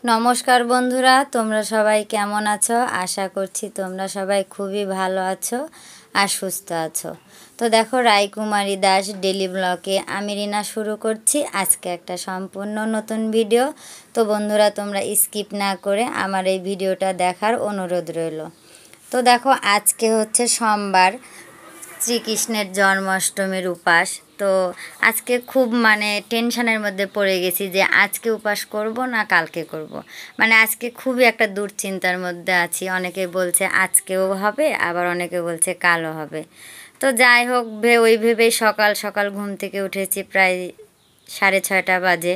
নমস্কার বন্ধুরা, তোমরা সবাই কেমন আছো? আশা করছি তোমরা সবাই খুবই ভালো আছো আর সুস্থ আছো। তো দেখো, রায়কুমারী দাস ডেলি ব্লগে আমি রিনা শুরু করছি আজকে একটা সম্পূর্ণ নতুন ভিডিও। তো বন্ধুরা, তোমরা স্কিপ না করে আমার এই ভিডিওটা দেখার অনুরোধ রইল। তো দেখো, আজকে হচ্ছে সোমবার, শ্রীকৃষ্ণের জন্মাষ্টমীর উপাস। তো আজকে খুব টেনশনের মধ্যে পড়ে গেছি যে আজকে উপাস করব না কালকে করব। আজকে খুবই একটা দুশ্চিন্তার মধ্যে আছি। অনেকে বলছে আজকেও হবে, আবার অনেকে বলছে কালও হবে। তো যাই হোক, ওই ভেবেই সকাল সকাল ঘুম থেকে উঠেছি, প্রায় 6:30 বাজে।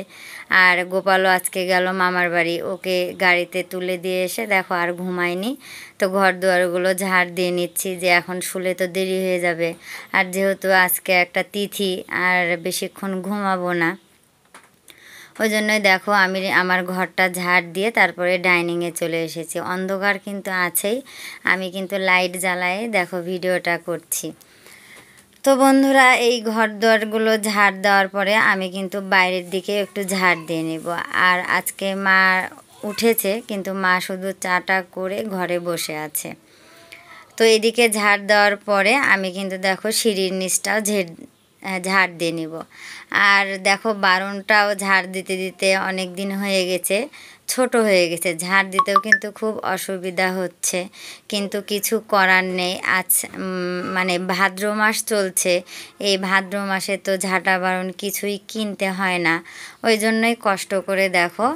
আর গোপালও আজকে গেল মামার বাড়ি, ওকে গাড়িতে তুলে দিয়ে এসে দেখো আর ঘুমায়নি। তো ঘর দুয়ারগুলো ঝাড় দিয়ে নিচ্ছি, যে এখন শুলে তো দেরি হয়ে যাবে। আর যেহেতু আজকে একটা তিথি, আর বেশিক্ষণ ঘুমাবো না, ওই জন্যই দেখো আমি আমার ঘরটা ঝাড় দিয়ে তারপরে ডাইনিংয়ে চলে এসেছি। অন্ধকার কিন্তু আছেই, আমি কিন্তু লাইট জ্বালায়ে দেখো ভিডিওটা করছি। তো বন্ধুরা, এই ঘর দুয়ারগুলো ঝাড় দেওয়ার পরে আমি কিন্তু বাইরের দিকে একটু ঝাড় দিয়ে নেব। আর আজকে মা উঠেছে, কিন্তু মা শুধু চাটা করে ঘরে বসে আছে। তো এদিকে ঝাড় দেওয়ার পরে আমি কিন্তু দেখো সিঁড়ির নিচটাও ঝাড় দিয়ে নিব। আর দেখো বারণটাও ঝাড় দিতে দিতে অনেক দিন হয়ে গেছে, ছোট হয়ে গেছে, ঝাড় দিতেও কিন্তু খুব অসুবিধা হচ্ছে। কিন্তু কিছু করার নেই। আজ ভাদ্র মাস চলছে, এই ভাদ্র মাসে তো ঝাঁটা বারণ কিছুই কিনতে হয় না। ওই জন্যই কষ্ট করে দেখো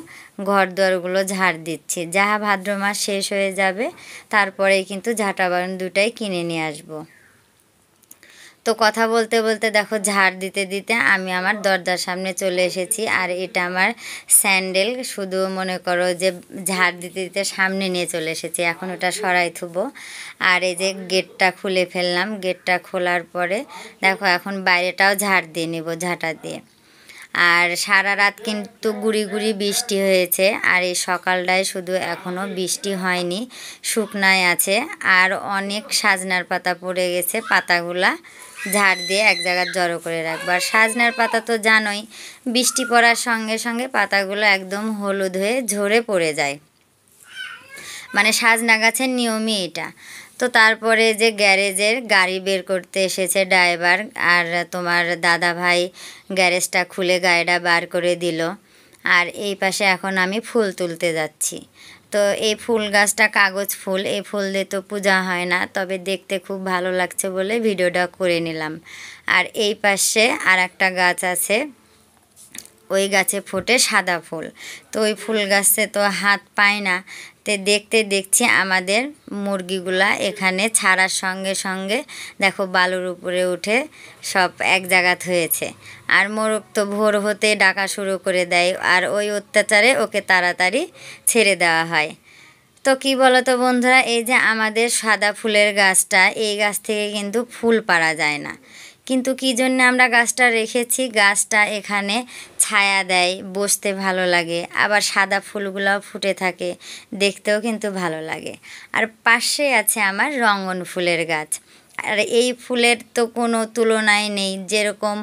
ঘর দুয়ারগুলো ঝাড় দিচ্ছি। যাহা ভাদ্র মাস শেষ হয়ে যাবে, তারপরেই কিন্তু ঝাঁটা বারণ দুটাই কিনে নিয়ে আসবো। তো কথা বলতে বলতে দেখো ঝাড় দিতে দিতে আমি আমার দরজার সামনে চলে এসেছি। আর এটা আমার স্যান্ডেল, শুধু মনে করো যে ঝাড় দিতে দিতে সামনে নিয়ে চলে এসেছি, এখন ওটা সরাই থুবো। আর এই যে গেটটা খুলে ফেললাম, গেটটা খোলার পরে দেখো এখন বাইরেটাও ঝাড় দিয়ে নিব ঝাঁটা দিয়ে। আর সারা রাত কিন্তু গুড়ি গুড়ি বৃষ্টি হয়েছে, আর এই সকালটায় শুধু এখনও বৃষ্টি হয়নি, শুকনায় আছে। আর অনেক সাজনার পাতা পড়ে গেছে, পাতাগুলা ঝাড় দিয়ে এক জায়গায় জড়ো করে রাখবো। আর সাজনার পাতা তো জানোই, বৃষ্টি পড়ার সঙ্গে সঙ্গে পাতাগুলো একদম হলুদ হয়ে ঝরে পড়ে যায়, সাজনা গাছের নিয়মই এটা। তো তারপরে যে গ্যারেজের গাড়ি বের করতে এসেছে ড্রাইভার, আর তোমার দাদা ভাই গ্যারেজটা খুলে গাড়িটা বার করে দিল। আর এই পাশে এখন আমি ফুল তুলতে যাচ্ছি। তো এই ফুল গাছটা কাগজ ফুল, এই ফুল দিয়ে তো পূজা হয় না, তবে দেখতে খুব ভালো লাগছে বলে ভিডিওটা করে নিলাম। আর এই পাশে আর একটা গাছ আছে, ওই গাছে ফোটে সাদা ফুল। তো ওই ফুল গাছে তো হাত পায় না। তো দেখতে দেখছি আমাদের মুরগিগুলা এখানে ছাড়ার সঙ্গে সঙ্গে দেখো বালুর উপরে উঠে সব এক জায়গাত হয়েছে। আর মোরগ তো ভোর হতে ডাকা শুরু করে দেয়, আর ওই অত্যাচারে ওকে তাড়াতাড়ি ছেড়ে দেওয়া হয়। তো কি বলো তো বন্ধুরা, এই যে আমাদের সাদা ফুলের গাছটা, এই গাছ থেকে কিন্তু ফুল পাড়া যায় না। কিন্তু কী জন্য আমরা গাছটা রেখেছি, গাছটা এখানে ছায়া দেয়, বসতে ভালো লাগে, আবার সাদা ফুলগুলোও ফুটে থাকে, দেখতেও কিন্তু ভালো লাগে। আর পাশে আছে আমার রঙন ফুলের গাছ। আর এই ফুলের তো কোনো তুলনাই নেই, যেরকম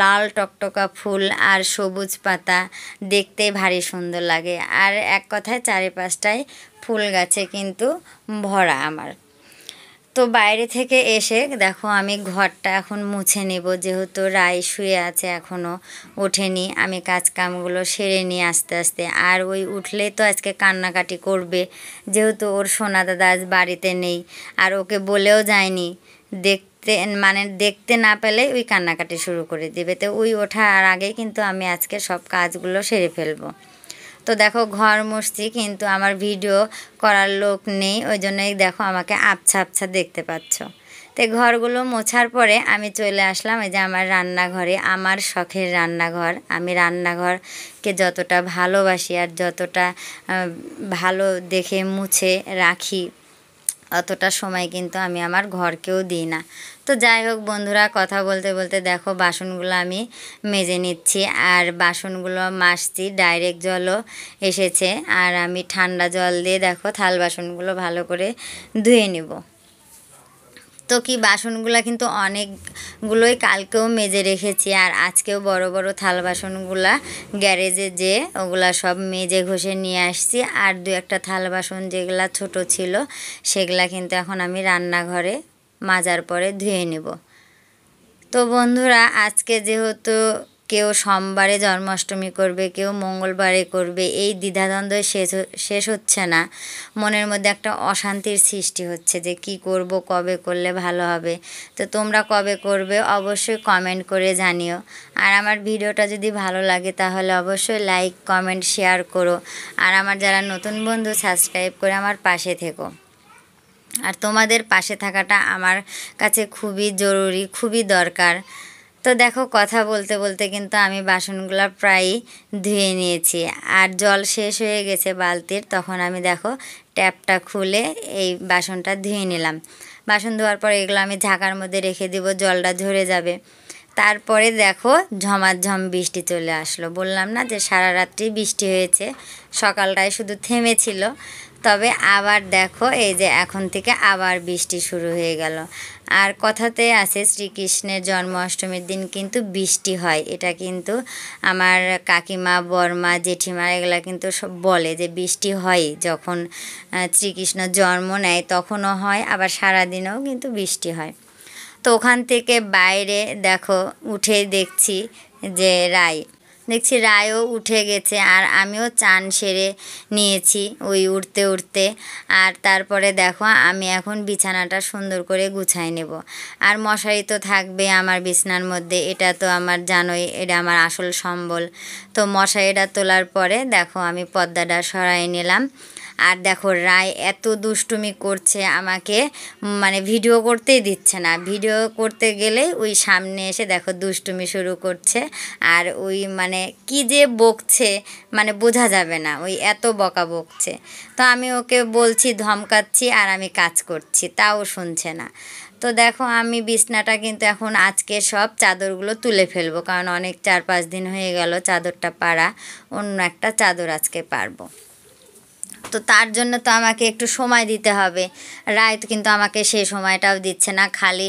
লাল টকটকা ফুল আর সবুজ পাতা, দেখতে ভারী সুন্দর লাগে। আর এক কথায় চারিপাশটায় ফুল গাছে কিন্তু ভরা আমার। তো বাইরে থেকে এসে দেখো আমি ঘরটা এখন মুছে নেব, যেহেতু রাই শুয়ে আছে এখনও ওঠেনি। আমি কাজকামগুলো সেরে নিই আস্তে আস্তে। আর ওই উঠলেই তো আজকে কান্নাকাটি করবে, যেহেতু ওর সোনা দাদা আজ বাড়িতে নেই, আর ওকে বলেও যায়নি। দেখতে না পেলে ওই কান্নাকাটি শুরু করে দেবে। তো ওই ওঠার আগেই কিন্তু আমি আজকে সব কাজগুলো সেরে ফেলবো। তো দেখো ঘর মুছছি, কিন্তু আমার ভিডিও করার লোক নেই, ওই জন্যই দেখো আমাকে আবছা আবছা দেখতে পাচ্ছ। তো ঘরগুলো মোছার পরে আমি চলে আসলাম এই যে আমার রান্নাঘরে, আমার শখের রান্নাঘর। আমি রান্নাঘরকে যতটা ভালোবাসি আর যতটা ভালো দেখে মুছে রাখি, অতটা সময় কিন্তু আমি আমার ঘরকেও দিই না। তো যাই হোক বন্ধুরা, কথা বলতে বলতে দেখো বাসনগুলো আমি মেজে নিচ্ছি। আর বাসনগুলো মাজছি, ডাইরেক্ট জলও এসেছে, আর আমি ঠান্ডা জল দিয়ে দেখো থাল বাসনগুলো ভালো করে ধুয়ে নিব। তো কি বাসনগুলো কিন্তু অনেকগুলোই কালকেও মেজে রেখেছি, আর আজকেও বড় বড় থাল বাসনগুলা গ্যারেজে যে ওগুলা সব মেজে ঘষে নিয়ে আসছি। আর দু একটা থাল বাসন যেগুলা ছোট ছিল সেগুলা কিন্তু এখন আমি রান্নাঘরে মাজার পরে ধুয়ে নেব। তো বন্ধুরা, আজকে যেহেতু কেউ সোমবারে জন্মাষ্টমী করবে, কেউ মঙ্গলবারে করবে, এই দ্বিধাদ্বন্দ্ব শেষ হচ্ছে না। মনের মধ্যে একটা অশান্তির সৃষ্টি হচ্ছে যে কি করব, কবে করলে ভালো হবে। তো তোমরা কবে করবে অবশ্যই কমেন্ট করে জানিও। আর আমার ভিডিওটা যদি ভালো লাগে তাহলে অবশ্যই লাইক, কমেন্ট, শেয়ার করো। আর আমার যারা নতুন বন্ধু, সাবস্ক্রাইব করে আমার পাশে থেকো। আর তোমাদের পাশে থাকাটা আমার কাছে খুবই জরুরি, খুবই দরকার। তো দেখো, কথা বলতে বলতে কিন্তু আমি বাসনগুলো প্রায়ই ধুয়ে নিয়েছি। আর জল শেষ হয়ে গেছে বালতির, তখন আমি দেখো ট্যাপটা খুলে এই বাসনটা ধুয়ে নিলাম। বাসন ধোয়ার পর এগুলো আমি ঝাঁকার মধ্যে রেখে দিব, জলটা ঝরে যাবে। তারপরে দেখো ঝমাঝম বৃষ্টি চলে আসলো। বললাম না যে সারা রাত্রি বৃষ্টি হয়েছে, সকালটায় শুধু থেমেছিল। তবে আবার দেখো এই যে এখন থেকে আবার বৃষ্টি শুরু হয়ে গেল। আর কথাতে আছে শ্রীকৃষ্ণের জন্মাষ্টমীর দিন কিন্তু বৃষ্টি হয়। এটা কিন্তু আমার কাকিমা, বর্মা, জেঠিমা এগুলা কিন্তু সব বলে যে বৃষ্টি হয় যখন শ্রীকৃষ্ণ জন্ম নেয়, তখনও হয়, আবার সারাদিনেও কিন্তু বৃষ্টি হয়। তো ওখান থেকে বাইরে দেখো উঠে দেখছি যে রায়ও উঠে গেছে, আর আমিও চান সেরে নিয়েছি ওই উঠতে উঠতে। আর তারপরে দেখো আমি এখন বিছানাটা সুন্দর করে গুছাই নেব। আর মশারি তো থাকবে আমার বিছানার মধ্যে, এটা তো আমার জানোই, এটা আমার আসল সম্বল। তো মশারিটা তোলার পরে দেখো আমি পর্দাটা সরাই নিলাম। আর দেখো রায় এত দুষ্টুমি করছে, আমাকে মানে ভিডিও করতেই দিচ্ছে না। ভিডিও করতে গেলেই ওই সামনে এসে দেখো দুষ্টুমি শুরু করছে। আর ওই মানে কি যে বকছে মানে বোঝা যাবে না, ওই এত বকা বকছে। তো আমি ওকে বলছি, ধমকাচ্ছি, আর আমি কাজ করছি, তাও শুনছে না। তো দেখো আমি বিছনাটা কিন্তু এখন আজকে সব চাদরগুলো তুলে ফেলবো, কারণ অনেক 4-5 দিন হয়ে গেল চাদরটা পাড়া। অন্য একটা চাদর আজকে পারবো। তো তার জন্য তো আমাকে একটু সময় দিতে হবে। রায় কিন্তু আমাকে সেই সময়টাও দিচ্ছে না, খালি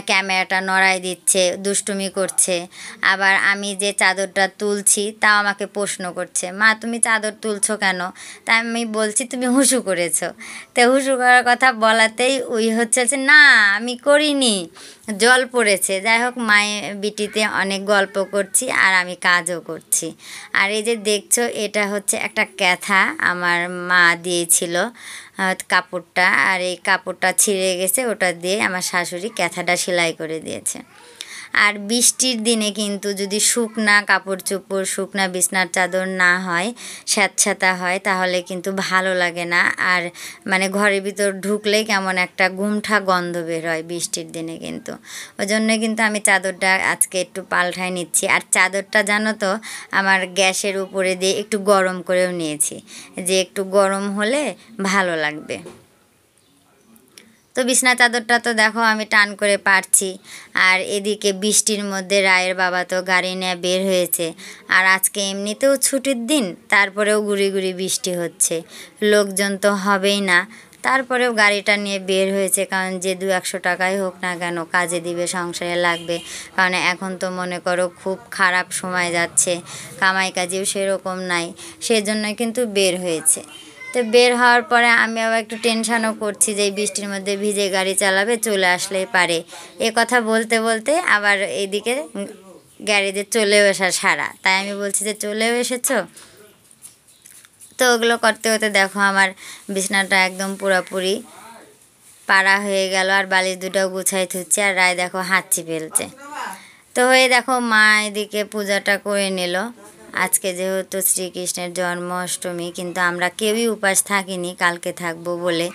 ক্যামেরাটা নড়াই দিচ্ছে, দুষ্টুমি করছে। আবার আমি যে চাদরটা তুলছি তাও আমাকে প্রশ্ন করছে, মা তুমি চাদর তুলছো কেন? তাই আমি বলছি তুমি হুসু করেছো। তো হুসু করার কথা বলাতেই ওই হচ্ছে না আমি করিনি, জল পড়েছে। যাই হোক, মায়ের বিটিতে অনেক গল্প করছি আর আমি কাজও করছি। আর এই যে দেখছো এটা হচ্ছে একটা ক্যাথা, আমার মা দিয়েছিল কাপড়টা, আর এই কাপড়টা ছিঁড়ে গেছে, ওটা দিয়ে আমার শাশুড়ি ক্যাথাটা সেলাই করে দিয়েছে। আর বৃষ্টির দিনে কিন্তু যদি শুকনা কাপড় চোপড়, শুকনা বিছনার চাদর না হয়, স্যাঁতস্যাঁতা হয়, তাহলে কিন্তু ভালো লাগে না। আর মানে ঘরের ভিতর ঢুকলেই কেমন একটা গুমঠা গন্ধ বের হয় বৃষ্টির দিনে কিন্তু। ওই জন্য কিন্তু আমি চাদরটা আজকে একটু পাল্টাই নিচ্ছি। আর চাদরটা জানো তো আমার গ্যাসের উপরে দিয়ে একটু গরম করেও নিয়েছি, যে একটু গরম হলে ভালো লাগবে। তো বিছনা চাদরটা তো দেখো আমি টান করে পারছি। আর এদিকে বৃষ্টির মধ্যে রায়ের বাবা তো গাড়ি নিয়ে বের হয়েছে। আর আজকে এমনিতেও ছুটির দিন, তারপরেও গুড়ি গুড়ি বৃষ্টি হচ্ছে, লোকজন তো হবেই না। তারপরেও গাড়িটা নিয়ে বের হয়েছে, কারণ যে 200 টাকাই হোক না কেন কাজে দিবে, সংসারে লাগবে। কারণ এখন তো মনে করো খুব খারাপ সময় যাচ্ছে, কামাই কাজেও সেরকম নাই, সেজন্য কিন্তু বের হয়েছে। তো বের হওয়ার পরে আমি আবার একটু টেনশানও করছি যে এই বৃষ্টির মধ্যে ভিজে গাড়ি চালাবে, চলে আসলেই পারে। এ কথা বলতে বলতে আবার এইদিকে গ্যারেজে চলেও আসা সারা, তাই আমি বলছি যে চলেও এসেছো। তো ওগুলো করতে করতে দেখো আমার বিছানাটা একদম পুরোপুরি পাড়া হয়ে গেল, আর বালিশ দুটাও গুছাই থুচ্ছে, আর রায় দেখো হাঁচি ফেলছে। তো হয়ে দেখো মা এদিকে পূজাটা করে নিল। আজকে যেহেতু শ্রীকৃষ্ণের জন্মাষ্টমী, কিন্তু আমরা কেউই উপাস থাকিনি, কালকে থাকবো বলে।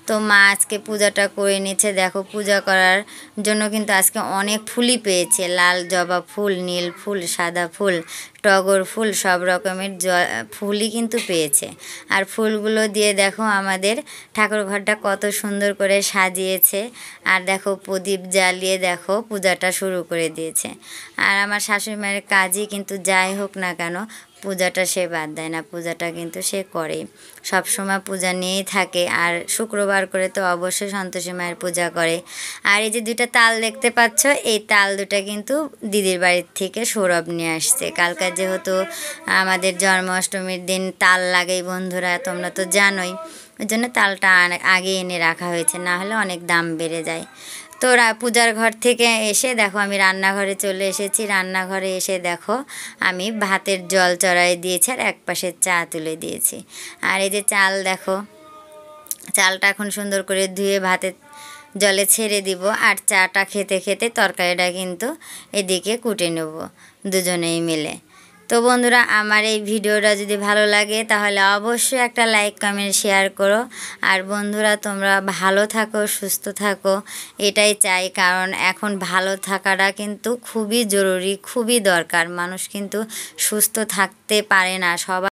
তো মা আজকে পূজাটা করে নিচ্ছে। দেখো পূজা করার জন্য কিন্তু আজকে অনেক ফুলই পেয়েছে, লাল জবা ফুল, নীল ফুল, সাদা ফুল, টগর ফুল, সব রকমের ফুলই কিন্তু পেয়েছে। আর ফুলগুলো দিয়ে দেখো আমাদের ঠাকুর ঘরটা কত সুন্দর করে সাজিয়েছে। আর দেখো প্রদীপ জ্বালিয়ে দেখো পূজাটা শুরু করে দিয়েছে। আর আমার শাশুড়ি মায়ের কাজই কিন্তু যাই হোক না কেন পূজাটা সে বাদ দেয় না, পূজাটা কিন্তু সে করে, সবসময় পূজা নিয়েই থাকে। আর শুক্রবার করে তো অবশ্যই সন্তোষী মায়ের পূজা করে। আর এই যে দুইটা তাল দেখতে পাচ্ছ, এই তাল দুটা কিন্তু দিদির বাড়ির থেকে সৌরভ নিয়ে আসছে। কালকে যেহেতু আমাদের জন্মাষ্টমীর দিন তাল লাগেই বন্ধুরা, তোমরা তো জানোই, ওই জন্য তালটা আগে এনে রাখা হয়েছে, না হলে অনেক দাম বেড়ে যায়। তো পূজার ঘর থেকে এসে দেখো আমি রান্নাঘরে চলে এসেছি। রান্নাঘরে এসে দেখো আমি ভাতের জল চড়াই দিয়েছি আর এক পাশে চা তুলে দিয়েছি। আর এই যে চাল দেখো, চালটা এখন সুন্দর করে ধুয়ে ভাতের জলে ছেড়ে দিব। আর চাটা খেতে খেতে তরকারিটা কিন্তু এদিকে কুটে নেব দুজনেই মিলে। তো বন্ধুরা, আমার এই ভিডিওটা যদি ভালো লাগে তাহলে অবশ্যই একটা লাইক কমেন্ট শেয়ার করো। আর বন্ধুরা, তোমরা ভালো থাকো, সুস্থ থাকো, এটাই চাই। কারণ এখন ভালো থাকাটা কিন্তু খুবই জরুরি, খুবই দরকার। মানুষ কিন্তু সুস্থ থাকতে পারে না, সবাই